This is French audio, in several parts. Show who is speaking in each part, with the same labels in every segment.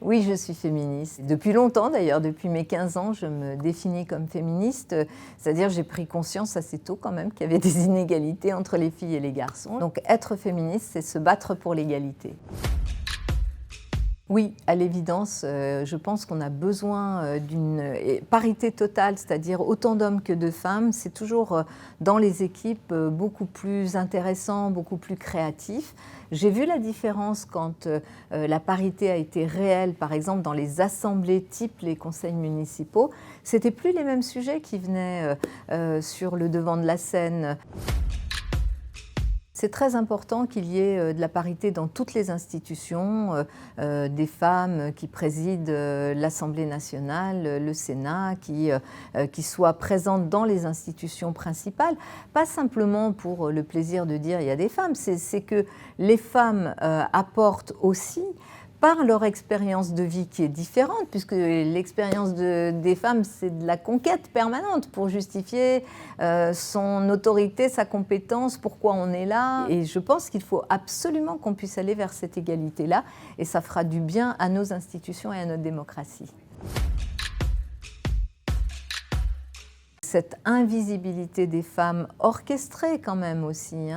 Speaker 1: Oui, je suis féministe. Depuis longtemps d'ailleurs, depuis mes 15 ans, je me définis comme féministe. C'est-à-dire j'ai pris conscience assez tôt quand même qu'il y avait des inégalités entre les filles et les garçons. Donc être féministe, c'est se battre pour l'égalité. Oui, à l'évidence, je pense qu'on a besoin d'une parité totale, c'est-à-dire autant d'hommes que de femmes. C'est toujours dans les équipes beaucoup plus intéressant, beaucoup plus créatif. J'ai vu la différence quand la parité a été réelle, par exemple dans les assemblées type les conseils municipaux. C'était plus les mêmes sujets qui venaient sur le devant de la scène. C'est très important qu'il y ait de la parité dans toutes les institutions, des femmes qui président l'Assemblée nationale, le Sénat, qui soient présentes dans les institutions principales, pas simplement pour le plaisir de dire il y a des femmes, c'est que les femmes apportent aussi par leur expérience de vie qui est différente, puisque l'expérience des femmes, c'est de la conquête permanente pour justifier son autorité, sa compétence, pourquoi on est là. Et je pense qu'il faut absolument qu'on puisse aller vers cette égalité-là, et ça fera du bien à nos institutions et à notre démocratie. Cette invisibilité des femmes orchestrée quand même aussi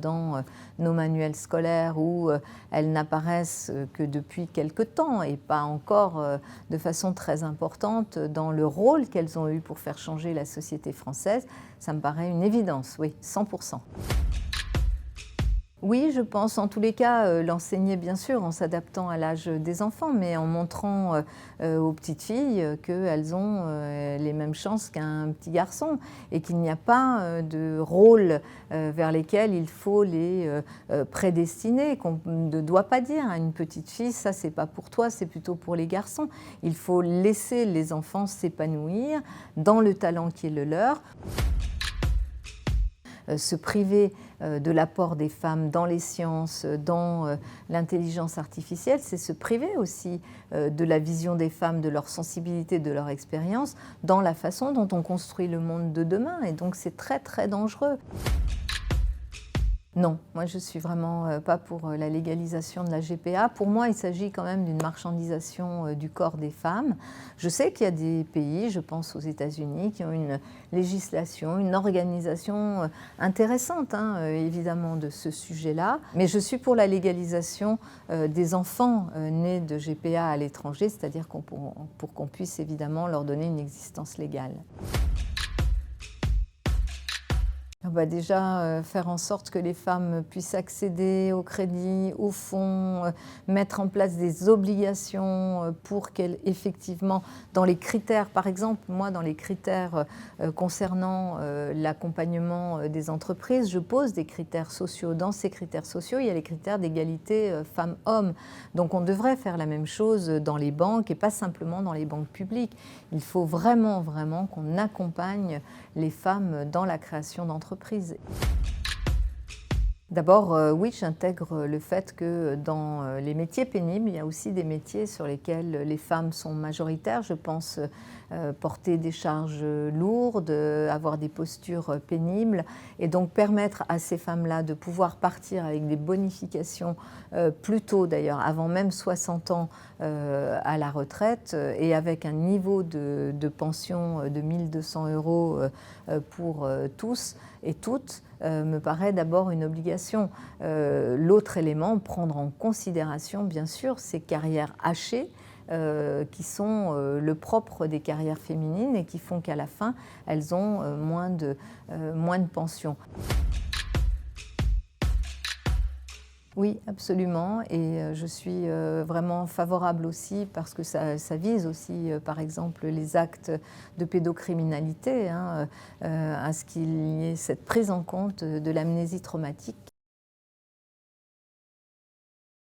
Speaker 1: dans nos manuels scolaires où elles n'apparaissent que depuis quelque temps et pas encore de façon très importante dans le rôle qu'elles ont eu pour faire changer la société française, ça me paraît une évidence, oui, 100%. Oui, je pense en tous les cas l'enseigner bien sûr en s'adaptant à l'âge des enfants, mais en montrant aux petites filles qu'elles ont les mêmes chances qu'un petit garçon et qu'il n'y a pas de rôle vers lesquels il faut les prédestiner, qu'on ne doit pas dire à une petite fille ça c'est pas pour toi, c'est plutôt pour les garçons. Il faut laisser les enfants s'épanouir dans le talent qui est le leur. Se priver de l'apport des femmes dans les sciences, dans l'intelligence artificielle, c'est se priver aussi de la vision des femmes, de leur sensibilité, de leur expérience, dans la façon dont on construit le monde de demain. Et donc c'est très très dangereux. Non, moi je ne suis vraiment pas pour la légalisation de la GPA. Pour moi, il s'agit quand même d'une marchandisation du corps des femmes. Je sais qu'il y a des pays, je pense aux États-Unis, qui ont une législation, une organisation intéressante, évidemment, de ce sujet-là. Mais je suis pour la légalisation des enfants nés de GPA à l'étranger, c'est-à-dire pour qu'on puisse évidemment leur donner une existence légale. Déjà, faire en sorte que les femmes puissent accéder au crédit, au fonds, mettre en place des obligations pour qu'elles, effectivement, dans les critères, par exemple, moi, dans les critères concernant l'accompagnement des entreprises, je pose des critères sociaux. Dans ces critères sociaux, il y a les critères d'égalité femmes-hommes. Donc on devrait faire la même chose dans les banques et pas simplement dans les banques publiques. Il faut vraiment, vraiment qu'on accompagne les femmes dans la création d'entreprises. D'abord, oui, j'intègre le fait que dans les métiers pénibles, il y a aussi des métiers sur lesquels les femmes sont majoritaires. Je pense porter des charges lourdes, avoir des postures pénibles et donc permettre à ces femmes-là de pouvoir partir avec des bonifications plus tôt d'ailleurs, avant même 60 ans à la retraite et avec un niveau de pension de 1 200 € pour tous et toutes me paraît d'abord une obligation. L'autre élément, prendre en considération bien sûr ces carrières hachées qui sont le propre des carrières féminines et qui font qu'à la fin, elles ont moins de pension. Oui, absolument, et je suis vraiment favorable aussi parce que ça vise aussi, par exemple, les actes de pédocriminalité, à ce qu'il y ait cette prise en compte de l'amnésie traumatique.